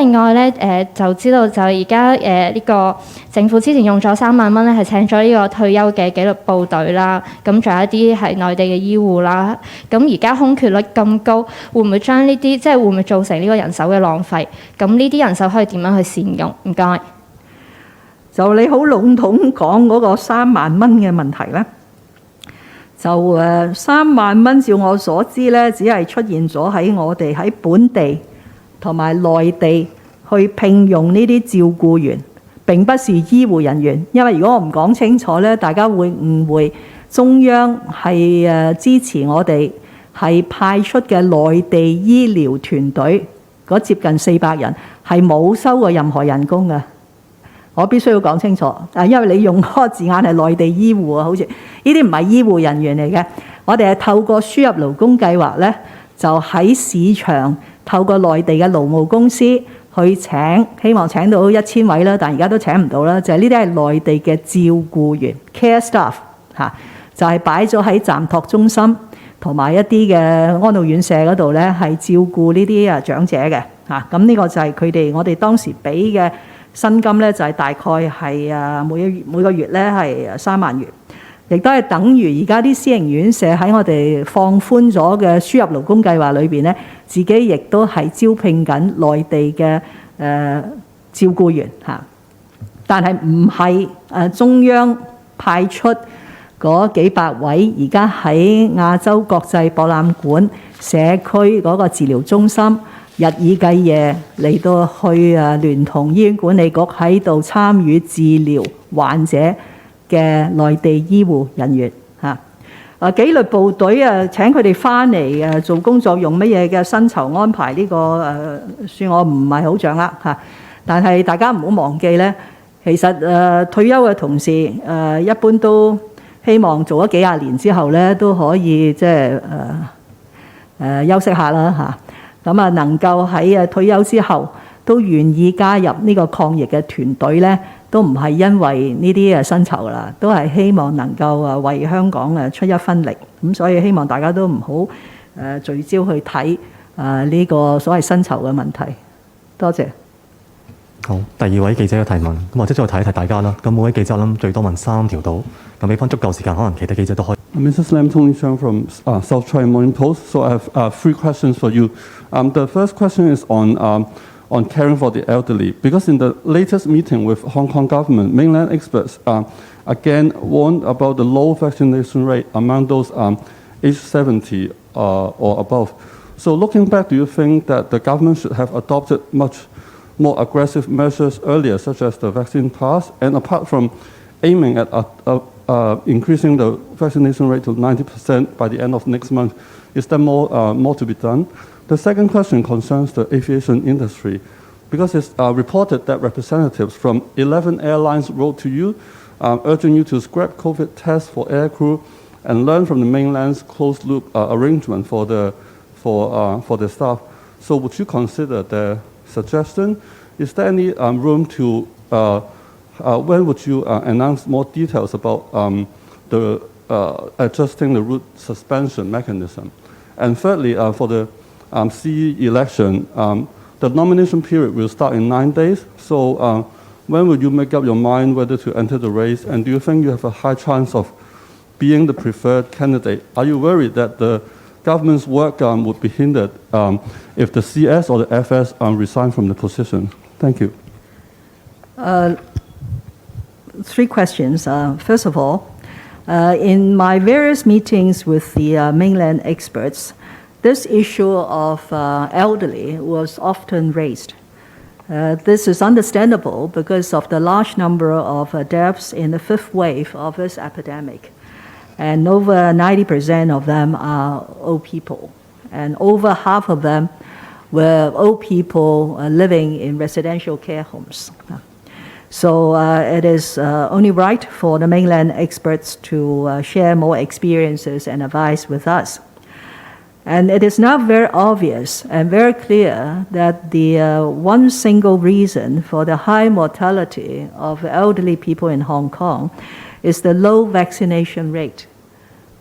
另外咧，就知道就而家呢個政府之前用咗3萬蚊咧，係請咗呢個退休嘅紀律部隊啦，咁仲有一啲係內地嘅醫護啦。咁而家空缺率咁高，會唔會將呢啲會唔會造成呢個人手嘅浪費？咁呢啲人手可以點樣去善用？唔該。就你好籠統講嗰個3萬蚊嘅問題咧，就3萬蚊，照我所知咧，只係出現咗喺我哋喺本地同埋內地去聘用呢啲照顧員，並不是醫護人員。因為如果我唔講清楚咧，大家會誤會中央係支持我哋係派出嘅內地醫療團隊嗰接近400人係冇收過任何人工嘅。我必須要講清楚，因為你用嗰個字眼係內地醫護啊，好似呢啲唔係醫護人員嚟嘅。我哋係透過輸入勞工計劃咧，就喺市場透過內地嘅勞務公司去請，希望請到1000位啦，但而家都請唔到啦。就係呢啲係內地嘅照顧員 care staff 嚇，就係擺咗喺暫託中心同埋一啲嘅安老院舍嗰度咧，係照顧呢啲長者嘅嚇。咁呢個就係佢哋我哋當時俾嘅薪金咧，就係大概係每個月咧係3萬元。亦都係等於而家啲私營院舍喺我哋放寬咗嘅輸入勞工計劃裏邊咧，自己亦都係招聘緊內地嘅照顧員嚇，但係唔係中央派出嗰幾百位而家喺亞洲國際博覽館社區嗰個治療中心日以繼夜嚟到去聯同醫院管理局喺度參與治療患者嘅內地醫護人員嚇，紀律部隊請佢哋翻嚟做工作用乜嘢嘅薪酬安排呢個算我唔係好掌握嚇，但係大家唔好忘記咧，其實退休嘅同事一般都希望做咗幾廿年之後咧都可以即係休息下啦嚇，咁能夠喺退休之後都願意加入呢個抗疫嘅團隊咧，都唔係因為呢啲薪酬啦，都係希望能夠為香港出一分力。咁所以希望大家都唔好聚焦去睇呢個所謂薪酬嘅問題。多謝。好，第2位記者嘅提問，咁或者再睇一睇大家啦。咁每位記者諗最多問3條到，咁俾翻足夠時間，可能其他記者都可以。Mrs. Lam Tony Chang from South China Morning Post. So I have 3 questions for you. The first question is on caring for the elderly, because in the latest meeting with Hong Kong government, mainland experts again warned about the low vaccination rate among those aged 70 or above. So looking back, do you think that the government should have adopted much more aggressive measures earlier, such as the vaccine pass? And apart from aiming at increasing the vaccination rate to 90% by the end of next month, is there more to be done? The second question concerns the aviation industry, because it's reported that representatives from 11 airlines wrote to you, urging you to scrap COVID tests for aircrew and learn from the mainland's closed-loop arrangement for the staff. So would you consider their suggestion? Is there any room to, when would you announce more details about the adjusting the route suspension mechanism? And thirdly, for the CE election, the nomination period will start in 9 days. So when will you make up your mind whether to enter the race? And do you think you have a high chance of being the preferred candidate? Are you worried that the government's work would be hindered if the CS or the FS resign from the position? Thank you. 3 questions. First of all, in my various meetings with the mainland experts, this issue of elderly was often raised. This is understandable because of the large number of deaths in the 5th wave of this epidemic. And over 90% of them are old people. And over half of them were old people living in residential care homes. So it is only right for the mainland experts to share more experiences and advice with us. And it is now very obvious and very clear that the one single reason for the high mortality of elderly people in Hong Kong is the low vaccination rate.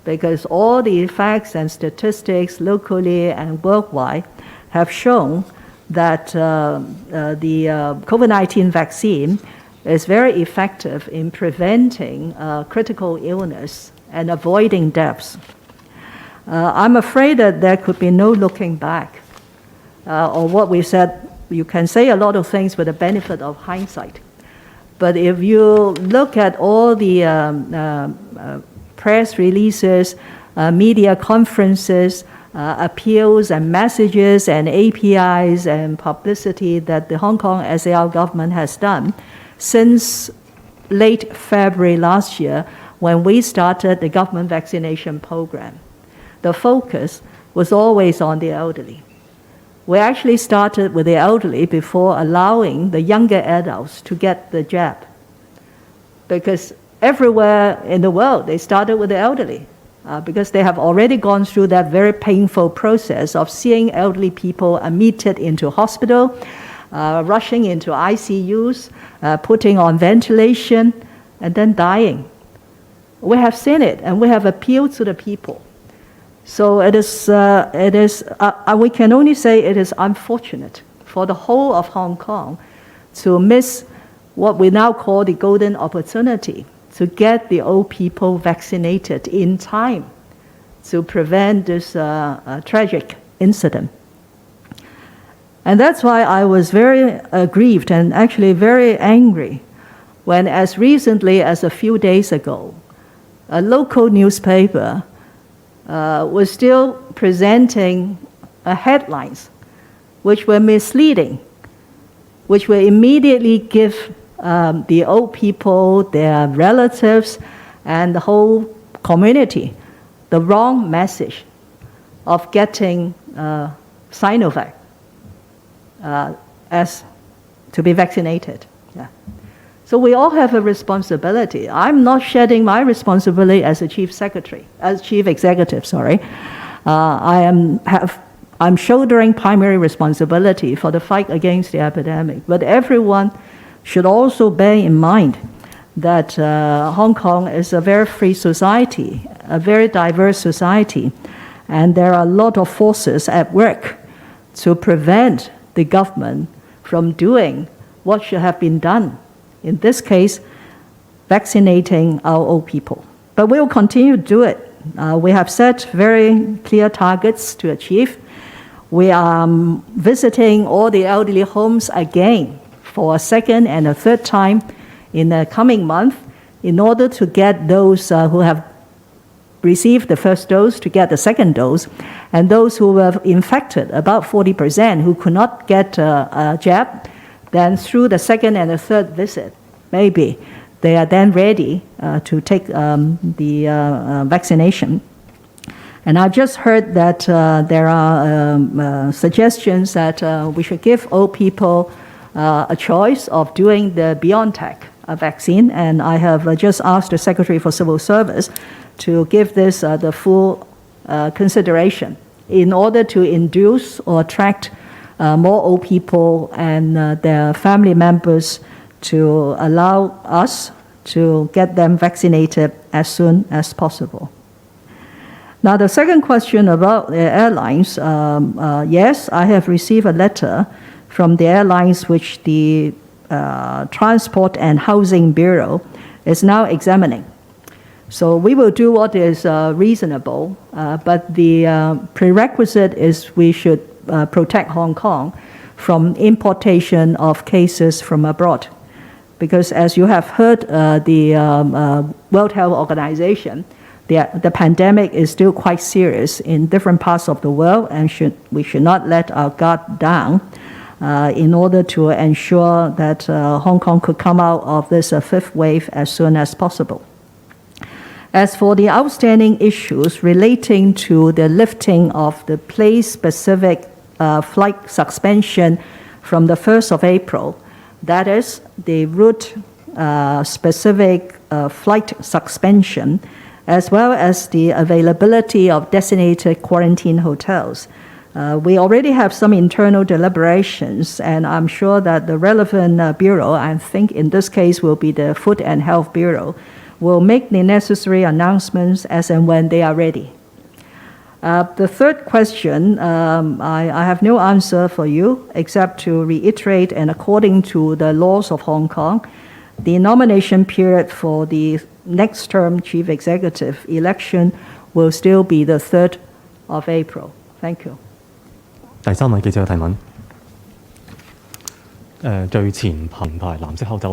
Because all the facts and statistics locally and worldwide have shown that the COVID-19 vaccine is very effective in preventing critical illness and avoiding deaths. I'm afraid that there could be no looking back. Or what we said, you can say a lot of things with the benefit of hindsight. But if you look at all the press releases, media conferences, appeals and messages and APIs and publicity that the Hong Kong SAR government has done since late February last year when we started the government vaccination program, the focus was always on the elderly. We actually started with the elderly before allowing the younger adults to get the jab. Because everywhere in the world, they started with the elderly. Because they have already gone through that very painful process of seeing elderly people admitted into hospital, rushing into ICUs, putting on ventilation, and then dying. We have seen it, and we have appealed to the people. So we can only say it is unfortunate for the whole of Hong Kong to miss what we now call the golden opportunity to get the old people vaccinated in time to prevent this tragic incident. And that's why I was very aggrieved and actually very angry when, as recently as a few days ago, a local newspaper was still presenting headlines which were misleading, which will immediately give the old people, their relatives, and the whole community the wrong message of getting Sinovac as to be vaccinated. Yeah. So we all have a responsibility. I'm not shedding my responsibility as a chief executive. I'm shouldering primary responsibility for the fight against the epidemic. But everyone should also bear in mind that Hong Kong is a very free society, a very diverse society, and there are a lot of forces at work to prevent the government from doing what should have been done. In this case, vaccinating our old people. But we will continue to do it. We have set very clear targets to achieve. We are visiting all the elderly homes again for a second and a third time in the coming month in order to get those who have received the first dose to get the second dose, and those who were infected, about 40%, who could not get a jab, then through the second and the third visit, maybe they are then ready to take the vaccination. And I just heard that there are suggestions that we should give old people a choice of doing the BioNTech vaccine, and I have just asked the Secretary for Civil Service to give this the full consideration in order to induce or attract more old people and their family members to allow us to get them vaccinated as soon as possible. Now, the second question about the airlines, yes, I have received a letter from the airlines which the Transport and Housing Bureau is now examining. So we will do what is reasonable, but the prerequisite is we should protect Hong Kong from importation of cases from abroad. Because as you have heard, the World Health Organization, the pandemic is still quite serious in different parts of the world, and we should not let our guard down in order to ensure that Hong Kong could come out of this fifth wave as soon as possible. As for the outstanding issues relating to the lifting of the place-specific flight suspension from the 1st of April, that is the route-specific flight suspension, as well as the availability of designated quarantine hotels. We already have some internal deliberations, and I'm sure that the relevant bureau, I think in this case will be the Food and Health Bureau, will make the necessary announcements as and when they are ready. The third question, I have no answer for you except to reiterate, and according to the laws of Hong Kong, the nomination period for the next term chief executive election will still be the 3rd of April. Thank you. 第3位記者嘅提問。最前排藍色口罩